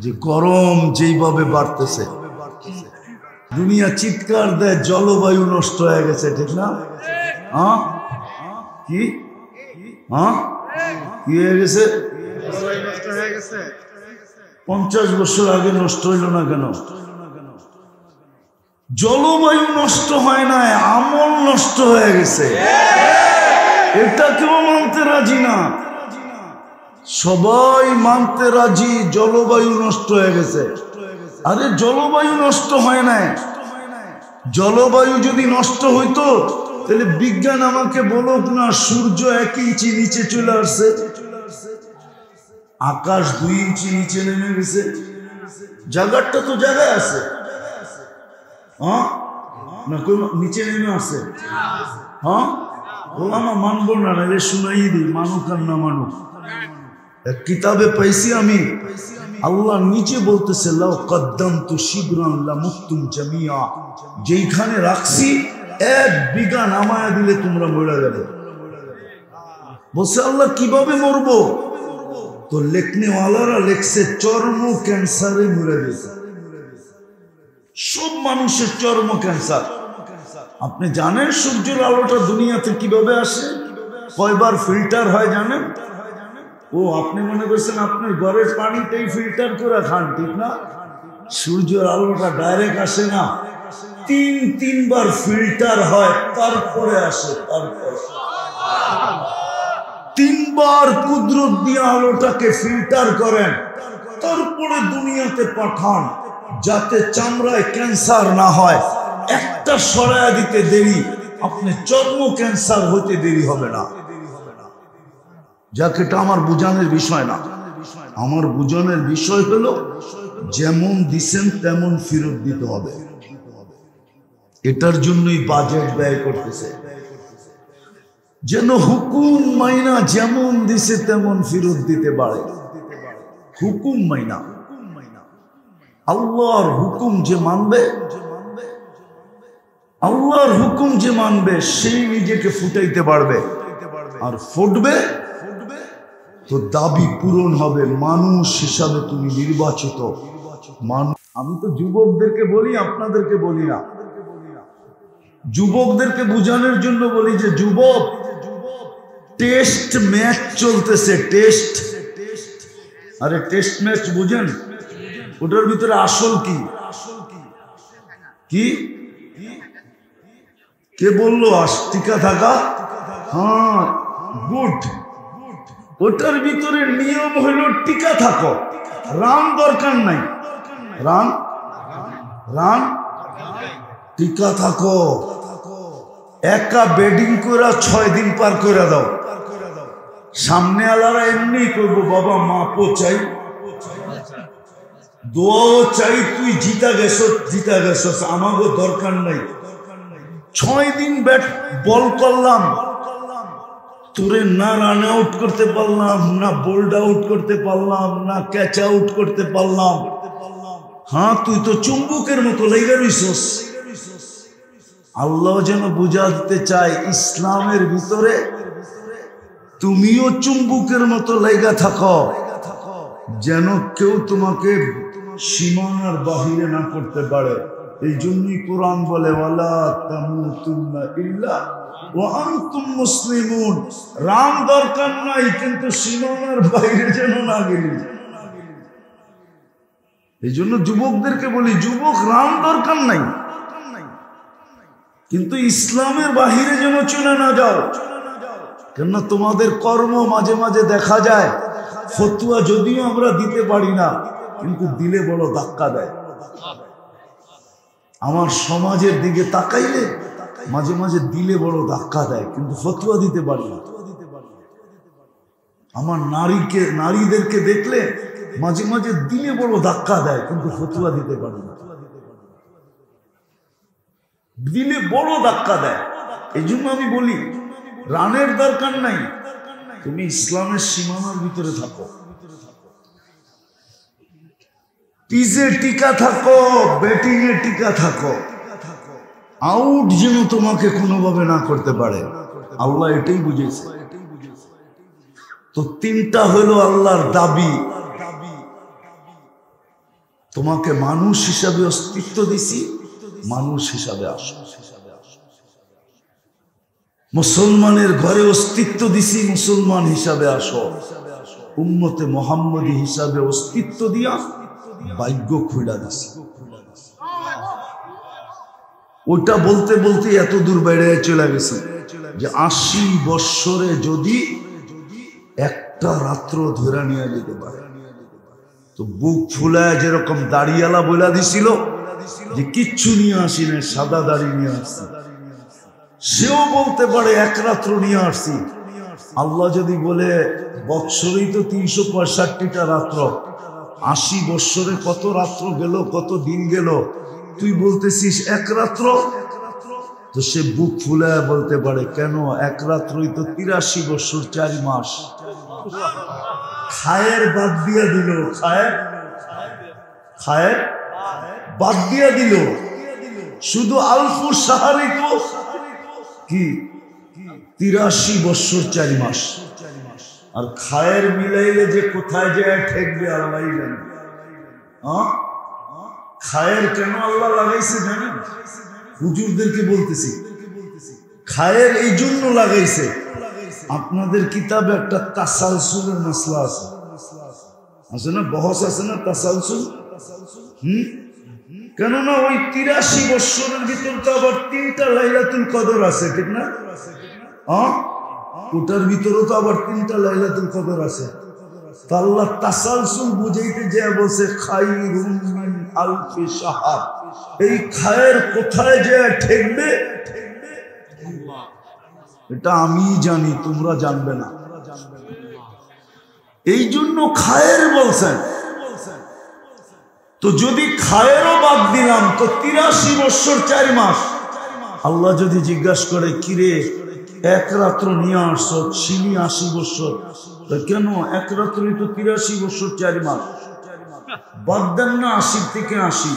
যে গরম যেইভাবে বাড়তেছে, দুনিয়া চিৎকার দেয় জলবায়ু নষ্ট হয়ে গেছে, ঠিক না? হ্যাঁ, কি কি হয়ে গেছে? 50 বছর আগে নষ্ট হইল না কেন? জলবায়ু নষ্ট হয় না, আমল নষ্ট হয়ে গেছে। এটা কেউ মানতে রাজি না, সবাই মানতে রাজি জলবায়ু নষ্ট হয়ে গেছে। আরে জলবায়ু নষ্ট হয় না, জলবায়ু যদি নষ্ট হইতো তাহলে বিজ্ঞান আমাকে বলুক না সূর্য 1 ইঞ্চি নিচে চলে আসছে, আকাশ 2 ইঞ্চি নিচে নেমে গেছে, জায়গাটা তো জায়গায় আছে, হ্যাঁ না কোন নিচে নেমে আসছে? হ্যাঁ, ওলামা মানবো না, নাহলে শুনাই দিই, মানুক আর না মানুক। এক কিতাবে পাইছি আমি, আল্লাহ নিচে বলতেছে লাউ কদ্দামতু শিবরান লামুতুম জামিয়া, যেইখানে রাখছি 1 বিঘা নামায়া দিলে তোমরা মরে যাবে। বলছে আল্লাহ কিভাবে মরবো? তো লেখনেওয়ালারা লেখছে চর্ম ক্যান্সারে মরে গেছে, সব মানুষের চর্ম ক্যান্সার। আপনি জানেন সূর্যের আলোটা দুনিয়াতে কিভাবে আসে, কয়বার ফিল্টার হয় জানেন? ও আপনি মনে করছেন আপনার ঘরের পানিটাই ফিল্টার করে খান, ঠিক না? সূর্যের আলোটা ডাইরেক্ট আসে না, 3বার ফিল্টার হয় তারপরে আসে, তারপরে 3বার কুদরত দিয়ে আলোটাকে ফিল্টার করেন, তারপরে দুনিয়াতে পাঠান, যাতে চামড়ায় ক্যান্সার না হয়। একটা সরায়া দিতে দেরি, আপনি চর্ম ক্যান্সার হতে দেরি হবে না। যাক, এটা আমার বুঝানোর বিষয় না, আমার বুঝানোর বিষয় হলো যেমন দিছেন তেমন ফেরত দিতে হবে। এটার জন্যই বাজেট ব্যয় করতেছে, যেন হুকুম মাইনা যেমন দিছে তেমন ফেরত দিতে পারে। হুকুম মাইনা, আল্লাহর হুকুম যে মানবে, আল্লাহর হুকুম যে মানবে সেই নিজেকে ফুটাইতে পারবে, আর ফুটবে তো দাবি পূরণ হবে, মানুষ হিসাবে তুমি নির্বাচিত মানুষ। আমি তো যুবকদেরকে বলি, আপনাদেরকে বলি না, যুবকদেরকে বুঝানোর জন্য বলি যে যুবক, টেস্ট ম্যাচ চলতেছে, টেস্ট। আরে টেস্ট ম্যাচ বুঝেন? ওটার ভিতরে আসল কি কি কে বললো? টিকা থাকা, হ্যাঁ গুড। ওটার ভিতরে নিয়ম হলো টিকা থাকো, রান দরকার নাই, রান রান টিকা থাকো। একা বেডিং করে 6 দিন পার করে দাও, সামনে আলারা এমনি করবো, বাবা মাপও চাই, দোয়াও চাই, তুই জিতা গেছস, আমাকে দরকার নাই। 6 দিন ব্যাট বল করলাম, তোরে না রান আউট করতে পারলাম না, বোল্ড আউট করতে পারলাম না, ক্যাচ আউট করতে পারলাম। হ্যাঁ, তুই তো চুম্বকের মতো লেগে রইছস। আল্লাহ যেন বুঝাতে চায় ইসলামের ভিতরে তুমিও চুম্বকের মতো লেগে থাকো, যেন কেউ তোমাকে সীমানার বাহিরে না করতে পারে। এই জন্যই কোরআন বলে ওয়ালা তামুতুন্না ইল্লা ওয়া আনতুম মুসলিমুন। রান দরকার নাই, কিন্তু সীমানার বাইরে যেন না গেলি। এই জন্য যুবকদেরকে বলি, যুবক রান দরকার নাই, কিন্তু ইসলামের বাহিরে যেন চলে না যাও। কেননা তোমাদের কর্ম মাঝে মাঝে দেখা যায়, ফতুয়া যদিও আমরা দিতে পারি না, কিন্তু দিলে বড় ধাক্কা দেয়। আমার সমাজের দিকে তাকাইলে মাঝে মাঝে দিলে বড় ধাক্কা দেয়, কিন্তু ফতুয়া দিতে পারি না। আমার নারীদেরকে দেখলে মাঝে মাঝে দিলে বড় ধাক্কা দেয়, কিন্তু ফতুয়া দিতে পারি না। দিলে বড় ধাক্কা দেয়। এই জন্য আমি বলি রানের দরকার নাই, তুমি ইসলামের সীমানার ভিতরে থাকো, পিজে টিকা থাকো, ব্যাটিং এ টিকা থাকো, আউট যেন তোমাকে কোনোভাবে না করতে পারে। আল্লাহ এটাই বুঝেছে। তো 3টা হলো আল্লাহর দাবি। তোমাকে মানুষ হিসাবে অস্তিত্ব দিছি, মানুষ হিসাবে আসো। মুসলমানের ঘরে অস্তিত্ব দিছি, মুসলমান হিসাবে আসো। উম্মতে মুহাম্মদী হিসাবে অস্তিত্ব দিয়া ভাগ্য খুইলা দিছি। ওটা বলতে বলতে এত দূর বেড়ে চলে গেছে যে 80 বৎসরে যদি একটা রাত্র ধরে নিয়ে যেতে পারে, তো বুক ফুলায় যেরকম দাড়িওয়ালা বলে দিছিল যে কিচ্ছু নিয়ে আসি না, সাদা দাড়ি নিয়ে আসছি, সেও বলতে পারে এক রাত্র নিয়ে আসছি। আল্লাহ যদি বলে বৎসরেই তো 365টা রাত্র, 80 বৎসরে কত রাত্র গেল, কত দিন গেল, তুই বলতেছিস এক রাত্র, তো সে বুক ফুলায় বলতে পারে কেন, এক রাত্রই তো 83 বৎসর 4 মাস। খায়ের বাদ দিয়া দিল, খায়ের বাদ দিয়া দিল, শুধু আলফু সাহারি তো কি 83 বৎসর 4 মাস। আর খায়ের মিলাইলে যে কোথায় যায় ঠেকবে আল্লাহ জানে। খায়ের কেন আল্লাহ লাগাইছে জানেন? হুজুরদেরকে বলতেছি, খায়ের এই জন্য লাগাইছে, আপনাদের কিতাবে একটা তাসালসুলের মাসলা আছে, আছে না, বহস আছে না, তাসালসুল। কেননা ওই 83 বৎসরের ভিতর তো আবার 3টা লাইলাতুল কদর আছে, ঠিক না? ওটার ভিতরও তো আবার 3টা লাইলাতুল কদর আছে। তা আল্লাহ তাসালসুল বুঝাইতে যে বলছে খায়রুম মিন আলফি শাহর, এই খায়ের কোথায় যে ঠেকবে এটা আমি জানি, তোমরা জানবে না। এই জন্য খায়ের বলছেন। তো যদি খায়েরও বাদ দিলাম তো 83 বৎসর 4 মাস। আল্লাহ যদি জিজ্ঞাসা করে কিরে এক রাত্র নিয়ে আসছো, ছিলি 80 বৎসর, কেন এক রাত্রই তো 83 বৎসর 4 মাস, বাদ দেন না 80 থেকে 80,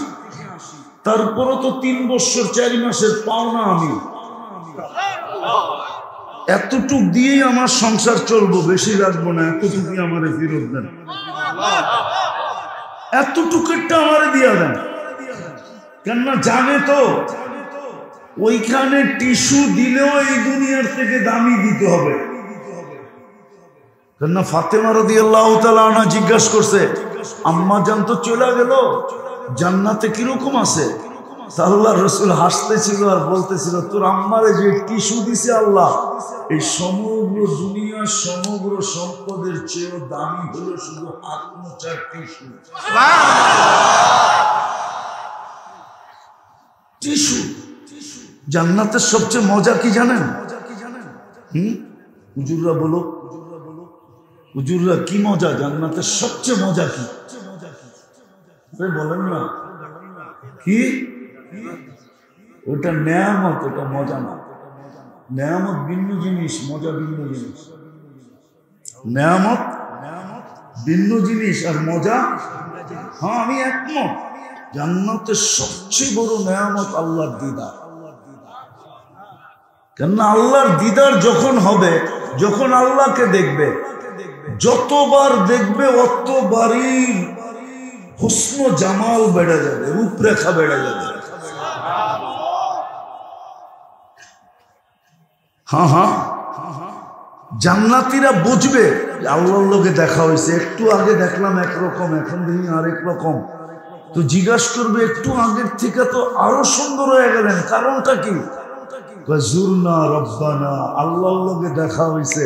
তারপরও তো 3 বৎসর 4 মাসের পাওনা আমি, এতটুক দিয়েই আমার সংসার চলবো, বেশি রাখবো না, এতটুকুই আমারে ফেরত দেন, এতটুকুটা আমারে দিয়া দেন। কেননা জানে তো ওইখানে টিস্যু দিলেও এই দুনিয়ার থেকে দামি দিতে হবে। কেননা ফাতেমা রাদিয়াল্লাহু তাআলা আনহা জিজ্ঞাসা করছে, আম্মা জান তো চলে গেল, জান্নাতে কিরকম আছে? আল্লাহর রাসূল হাসতেছিল আর বলতেছিল, তোর আম্মারে যে টিস্যু দিছে আল্লাহ, এই সমগ্র দুনিয়ার সমগ্র সম্পদের চেয়েও দামি হলো শুধু আত্মচার টিস্যু। টিস্যু জান্নাতের সবচেয়ে মজা কি জানেন? হুজুররা বলো, হুজুররা কি মজা, জান্নাতের সবচেয়ে মজা কি বলেন না? কি ওটা নেয়ামত, ওটা মজা না। নেয়ামত ভিন্ন জিনিস, মজা ভিন্ন জিনিস। নেয়ামত ভিন্ন জিনিস আর মজা, হ্যাঁ আমি একমত। জান্নাতের সবচেয়ে বড় নেয়ামত আল্লাহর দিদার। কেননা আল্লাহর দিদার যখন হবে, যখন আল্লাহকে দেখবে, যতবার দেখবে অতবারই হুসন জামাল বেড়ে যাবে, রূপরেখা বেড়ে যাবে। হ্যাঁ হ্যাঁ, জান্নাতীরা বুঝবে আল্লাহর লোকে দেখা হয়েছে, একটু আগে দেখলাম একরকম, এখন দেখি আরেক রকম। তো জিজ্ঞাসা করবে একটু আগের থেকে তো আরো সুন্দর হয়ে গেলেন, কারণটা কি? জুরনা রব্বানা, আল্লাহর লোকে দেখা হয়েছে,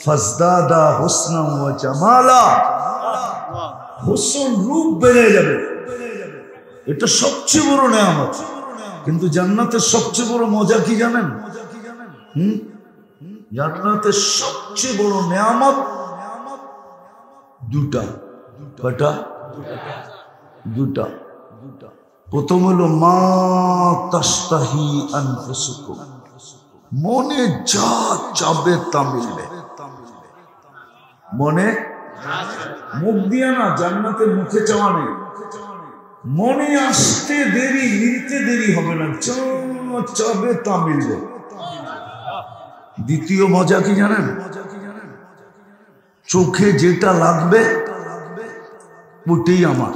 ফাজদাদা হুসনা ওয়া জামালা, হুসন রূপ বেড়ে যাবে। এটা সবচেয়ে বড় নেয়ামত। কিন্তু জান্নাতের সবচেয়ে বড় মজা কি জানেন? জান্নাতের সবচেয়ে বড় নেয়ামত দুটা। কয়টা? দুটা। প্রথম হলো মা তাশতাহি আনফুসুকুম, মনে যা চাবে তা মিলবে। মনে, মুখ দিয়ে না, জান্নাতের মুখে চাওয়া নেই, মনে আসতে দেরি, মিলতে দেরি হবে না, যা চাবে তা মিলবে। দ্বিতীয় মজা কি জানেন? চোখে যেটা লাগবে ওটাই আমার।